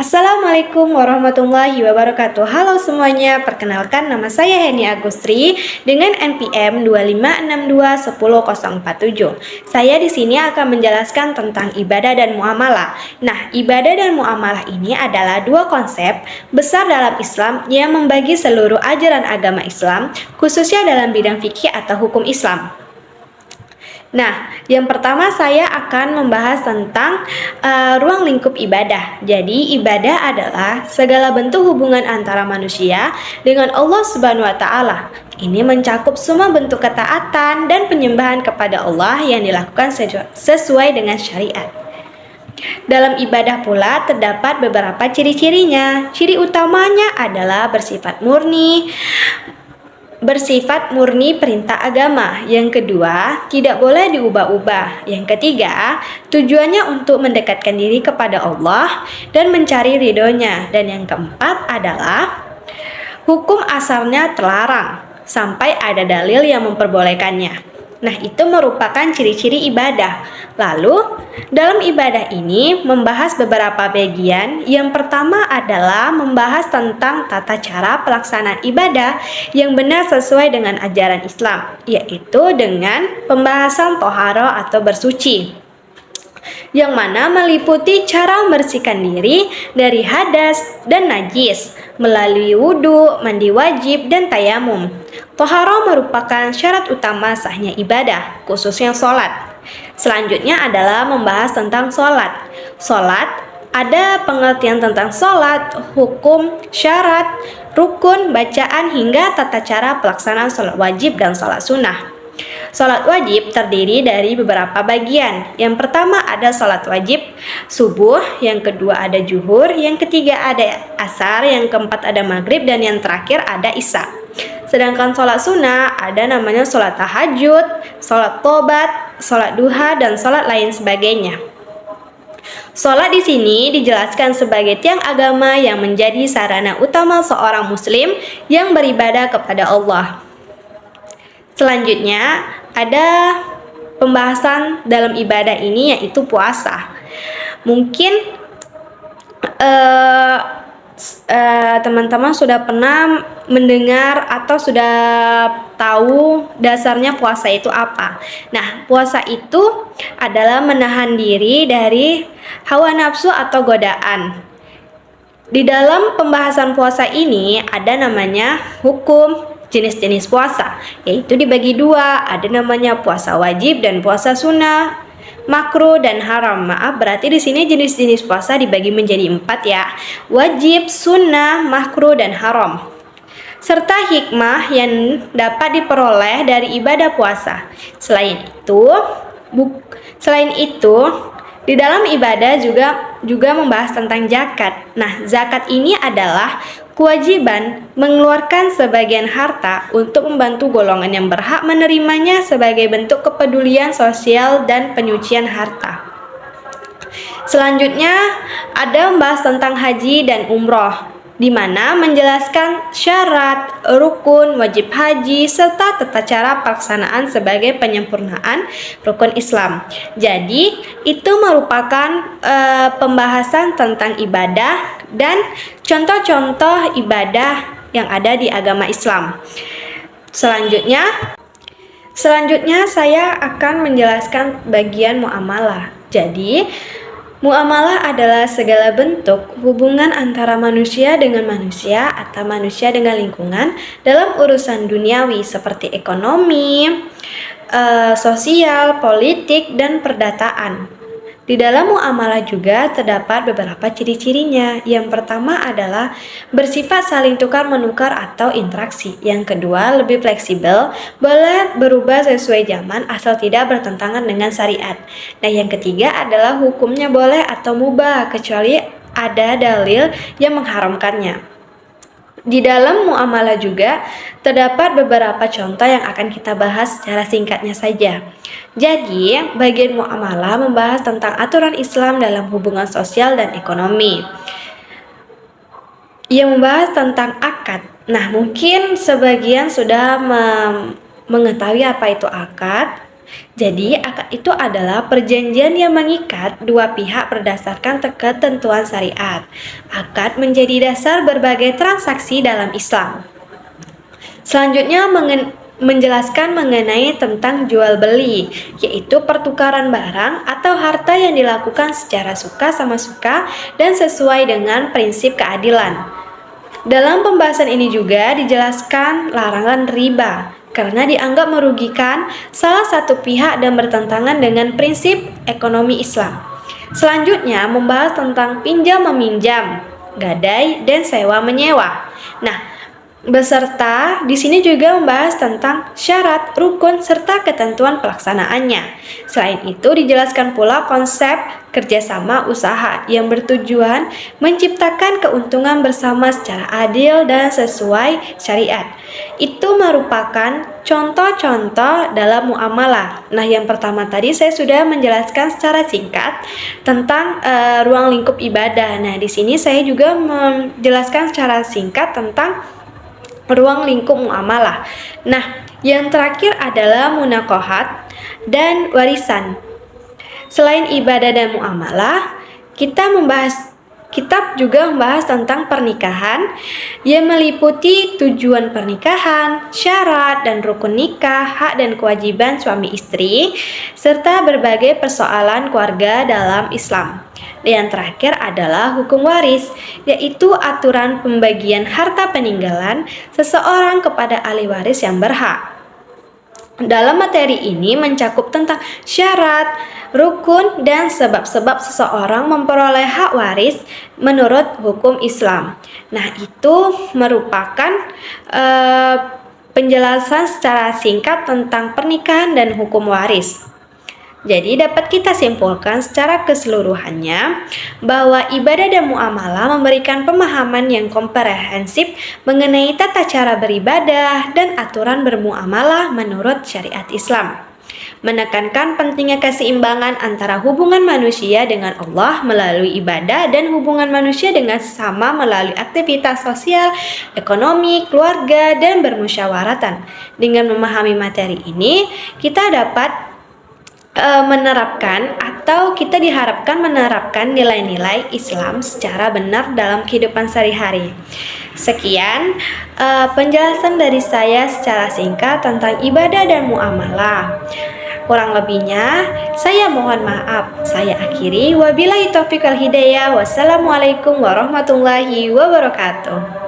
Assalamualaikum warahmatullahi wabarakatuh. Halo semuanya, perkenalkan nama saya Heni Agustri dengan NPM 256210047. Saya di sini akan menjelaskan tentang ibadah dan muamalah. Nah, ibadah dan muamalah ini adalah dua konsep besar dalam Islam yang membagi seluruh ajaran agama Islam, khususnya dalam bidang fikih atau hukum Islam. Nah, yang pertama saya akan membahas tentang ruang lingkup ibadah. Jadi, ibadah adalah segala bentuk hubungan antara manusia dengan Allah Subhanahu wa taala. Ini mencakup semua bentuk ketaatan dan penyembahan kepada Allah yang dilakukan sesuai dengan syariat. Dalam ibadah pula terdapat beberapa ciri-cirinya. Ciri utamanya adalah bersifat murni perintah agama. Yang kedua, tidak boleh diubah-ubah. Yang ketiga, tujuannya untuk mendekatkan diri kepada Allah dan mencari ridhonya. Dan yang keempat adalah hukum asalnya terlarang sampai ada dalil yang memperbolehkannya. Nah, itu merupakan ciri-ciri ibadah. Lalu, dalam ibadah ini membahas beberapa bagian. Yang pertama adalah membahas tentang tata cara pelaksanaan ibadah yang benar sesuai dengan ajaran Islam, yaitu dengan pembahasan toharo atau bersuci, yang mana meliputi cara membersihkan diri dari hadas dan najis melalui wudhu, mandi wajib, dan tayamum. Toharo merupakan syarat utama sahnya ibadah, khususnya sholat. Selanjutnya adalah membahas tentang sholat. Sholat, ada pengertian tentang sholat, hukum, syarat, rukun, bacaan, hingga tata cara pelaksanaan sholat wajib dan sholat sunnah. Sholat wajib terdiri dari beberapa bagian. Yang pertama ada sholat wajib subuh, yang kedua ada zuhur, yang ketiga ada asar, yang keempat ada maghrib, dan yang terakhir ada isya. Sedangkan sholat sunnah ada namanya sholat tahajud, sholat tobat, sholat duha, dan sholat lain sebagainya. Sholat di sini dijelaskan sebagai tiang agama yang menjadi sarana utama seorang muslim yang beribadah kepada Allah. Selanjutnya ada pembahasan dalam ibadah ini, yaitu puasa. Mungkin teman-teman sudah pernah mendengar atau sudah tahu dasarnya puasa itu apa. Nah, puasa itu adalah menahan diri dari hawa nafsu atau godaan. Di dalam pembahasan puasa ini ada namanya hukum jenis-jenis puasa, yaitu dibagi dua, ada namanya puasa wajib dan puasa sunnah, makruh dan haram. Maaf, berarti di sini jenis-jenis puasa dibagi menjadi 4 ya, wajib, sunnah, makruh, dan haram. Serta hikmah yang dapat diperoleh dari ibadah puasa. Selain itu, di dalam ibadah juga membahas tentang zakat. Nah, zakat ini adalah kewajiban mengeluarkan sebagian harta untuk membantu golongan yang berhak menerimanya sebagai bentuk kepedulian sosial dan penyucian harta. Selanjutnya ada membahas tentang haji dan umroh, di mana menjelaskan syarat, rukun, wajib haji, serta tata cara pelaksanaan sebagai penyempurnaan rukun Islam. Jadi, itu merupakan pembahasan tentang ibadah dan contoh-contoh ibadah yang ada di agama Islam. Selanjutnya saya akan menjelaskan bagian muamalah. Jadi, muamalah adalah segala bentuk hubungan antara manusia dengan manusia atau manusia dengan lingkungan dalam urusan duniawi seperti ekonomi, sosial, politik, dan perdataan. Di dalam muamalah juga terdapat beberapa ciri-cirinya. Yang pertama adalah bersifat saling tukar-menukar atau interaksi. Yang kedua, lebih fleksibel, boleh berubah sesuai zaman asal tidak bertentangan dengan syariat. Nah, yang ketiga adalah hukumnya boleh atau mubah kecuali ada dalil yang mengharamkannya. Di dalam muamalah juga terdapat beberapa contoh yang akan kita bahas secara singkatnya saja. Jadi, bagian muamalah membahas tentang aturan Islam dalam hubungan sosial dan ekonomi. Ia membahas tentang akad. Nah, mungkin sebagian sudah mengetahui apa itu akad. Jadi, akad itu adalah perjanjian yang mengikat dua pihak berdasarkan ketentuan syariat. Akad menjadi dasar berbagai transaksi dalam Islam. Selanjutnya menjelaskan mengenai tentang jual beli, yaitu pertukaran barang atau harta yang dilakukan secara suka sama suka dan sesuai dengan prinsip keadilan. Dalam pembahasan ini juga dijelaskan larangan riba karena dianggap merugikan salah satu pihak dan bertentangan dengan prinsip ekonomi Islam. Selanjutnya membahas tentang pinjam meminjam, gadai dan sewa menyewa. Nah, beserta di sini juga membahas tentang syarat, rukun, serta ketentuan pelaksanaannya. Selain itu dijelaskan pula konsep kerjasama usaha yang bertujuan menciptakan keuntungan bersama secara adil dan sesuai syariat. Itu merupakan contoh-contoh dalam muamalah. Nah, yang pertama tadi saya sudah menjelaskan secara singkat tentang ruang lingkup ibadah. Nah, di sini saya juga menjelaskan secara singkat tentang ruang lingkup muamalah. Nah, yang terakhir adalah munakohat dan warisan. Selain ibadah dan muamalah, kitab juga membahas tentang pernikahan yang meliputi tujuan pernikahan, syarat dan rukun nikah, hak dan kewajiban suami istri, serta berbagai persoalan keluarga dalam Islam. Dan yang terakhir adalah hukum waris, yaitu aturan pembagian harta peninggalan seseorang kepada ahli waris yang berhak. Dalam materi ini mencakup tentang syarat, rukun, dan sebab-sebab seseorang memperoleh hak waris menurut hukum Islam. Nah, itu merupakan penjelasan secara singkat tentang pernikahan dan hukum waris. Jadi dapat kita simpulkan secara keseluruhannya bahwa ibadah dan muamalah memberikan pemahaman yang komprehensif mengenai tata cara beribadah dan aturan bermuamalah menurut syariat Islam. Menekankan pentingnya keseimbangan antara hubungan manusia dengan Allah melalui ibadah dan hubungan manusia dengan sesama melalui aktivitas sosial, ekonomi, keluarga, dan bermusyawaratan. Dengan memahami materi ini, kita dapat menerapkan atau kita diharapkan menerapkan nilai-nilai Islam secara benar dalam kehidupan sehari-hari. Sekian penjelasan dari saya secara singkat tentang ibadah dan muamalah. Kurang lebihnya saya mohon maaf. Saya akhiri, wabillahi taufiq wal hidayah. Wassalamualaikum warahmatullahi wabarakatuh.